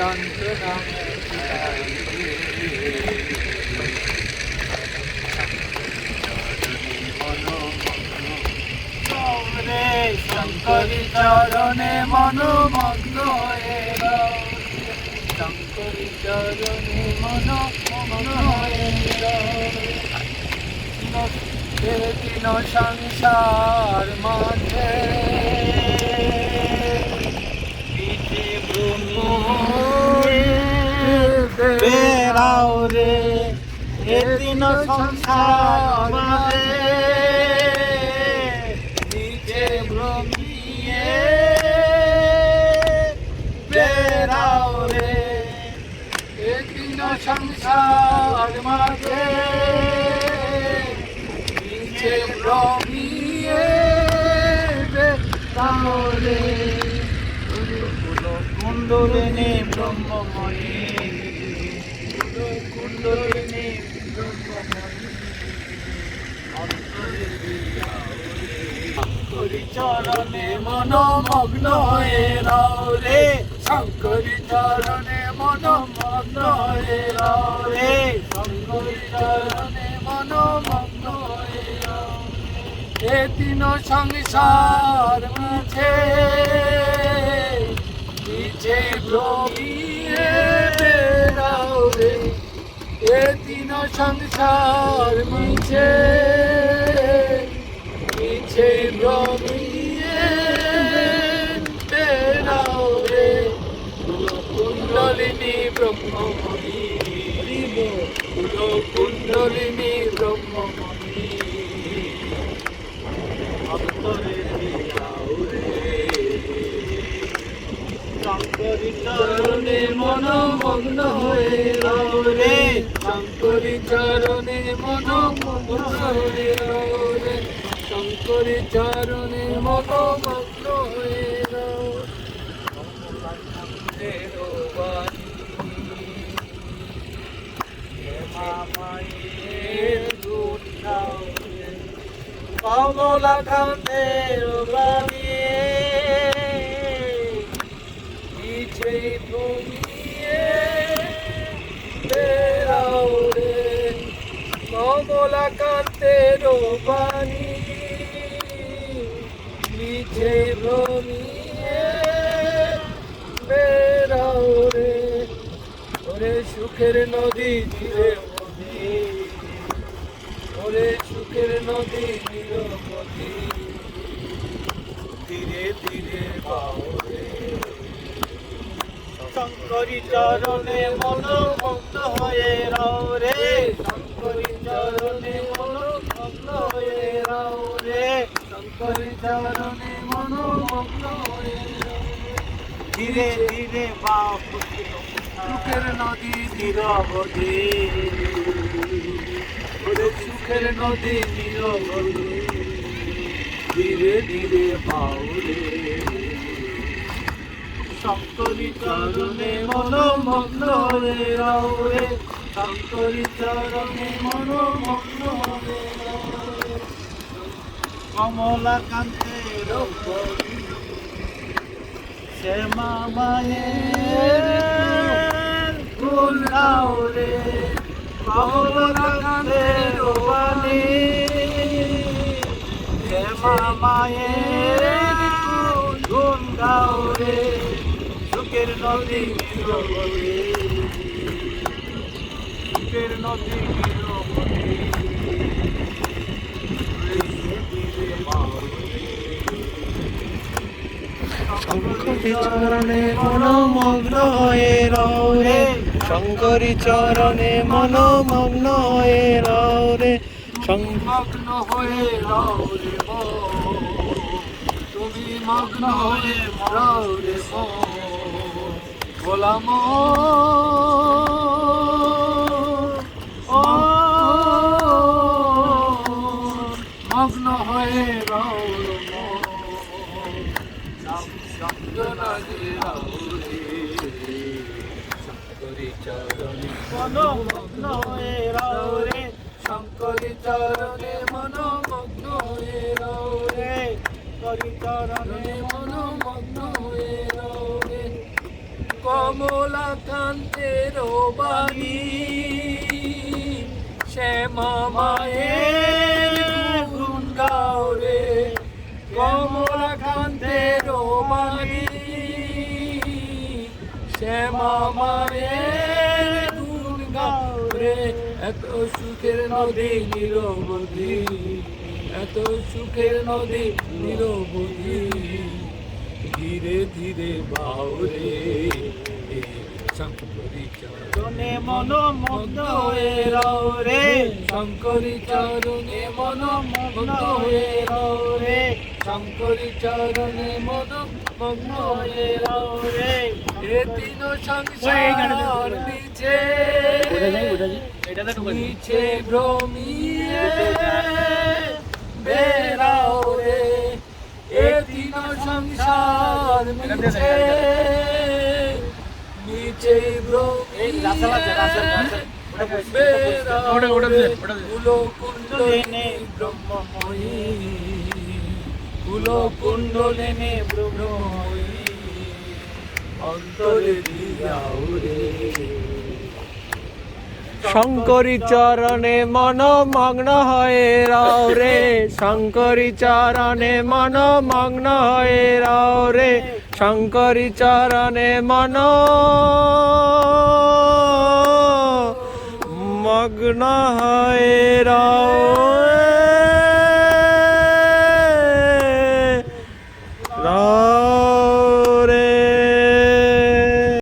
যন্ত্রণা রে শঙ্করী চরণে মনোমগ্ন হয়ে রও শঙ্করী চরণে মনোমগ্ন হয়ে রও দিন সংসার মাঝে বেড়াও রে দিন সংসার মাঝে নিজে ভ্রমিয়ে বেড়াও রে দিন সংসার মাঝে নিজে ভ্রমিয়ে বেড়াও রে কুণ্ডলিনী ব্রহ্মময়ী কুণ্ডলিনী ব্রহ্মময়ী শঙ্করী চরণে মনোমগ্ন হয়ে রও রে শঙ্করী চরণে মনোমগ্ন হয়ে রও রে শঙ্করী চরণে মনোমগ্ন হয়ে রও এ তিন সংসার মাঝে নিচে ভ্রমিয়ে বেড়াও রে এ তিন সংসার মিছে নিচে ভ্রমিয়ে বেড়াও রে কুণ্ডলিনী ব্রহ্মময়ী কুণ্ডলিনী ব্রহ্মময়ী অন্তরে শঙ্করী চরণে মনোমগ্ন হয়ে রও রে শঙ্করী চরণে মনোমগ্ন হয়ে রও রে শঙ্করী চরণে মনোমগ্ন হয়ে রও মায়ের দুধ খাও কমলা কান্তের বাণী নিচে ভূমিয়ে বেড়াও রে কমলা কান্তের বাণী নিচে ভূমিয়ে বেড়াও রে ওরে সুখের নদী ধীরে ওরে সুখের নদী নিরবধি ধীরে ধীরে পাও রে শঙ্করী চরণে মনোমগ্ন হয়ে রও রে শঙ্করী চরণে মনোমগ্ন হয়ে রও রে শঙ্করী চরণে মনোমগ্ন হয়ে রও ধীরে ধীরে পাও সুখের নদী নিরবধি সুখের নদী নিরবধি ধীরে ধীরে পাও রে শঙ্করী চরণে মনোমগ্ন হয়ে রও রে শঙ্করী চরণে মনোমগ্ন হয়ে রও রে কমলা কান্তের শ্যামা মায়ের ফুল দাও রে কমলা কান্তের বাণী শ্যামা মায়ের গুণ গাও রে সুখের নদী নিরবধি সুখের নদী নিরবধি শঙ্করী চরণে মনোমগ্ন হয়ে রও রে শঙ্করী চরণে মনোমগ্ন হয়ে রও রে মগ্ন হয়ে রও রে তুমি মগ্ন হয়ে রও রে গোলাম মগ্ন হয়ে রও শঙ্করী চরণে মনোমগ্ন হয়ে রও রে শঙ্করী চরণে মনোমগ্ন হয়ে রও রে শঙ্করী চরণে মনোমগ্ন হয়ে রও রে কমলাকান্তের বাণী শ্যামা মায়ের গুণ গাও রে কমলাকান্তের বাণী শ্যামা মায়ের গুণ গাও রে এত সুখের নদী নিরবধি এত সুখের নদী নিরবধি ধীরে ধীরে বাউরে শঙ্করী চরণে মন মগ্ন হয়ে রও রে শঙ্করী চরণে মন মগ্ন হয়ে রও রে শঙ্করী চরণে মন মগ্ন হয়ে রও রে এ তিন সংসার নিচে নিচে ভ্রমিয়ে বেরাও রে এ তিন সংসার নিচে নিচে কুলকুণ্ডলিনী ব্রহ্মময়ী কুলকুণ্ডলিনী ব্রহ্মময়ী অন্তরে দিয়াও রে শঙ্করী চরণে মন মগ্ন হয়ে রও রে শঙ্করী চরণে মন মগ্ন হয়ে রও রে শঙ্করী চরণে মন মগ্ন হয়ে রও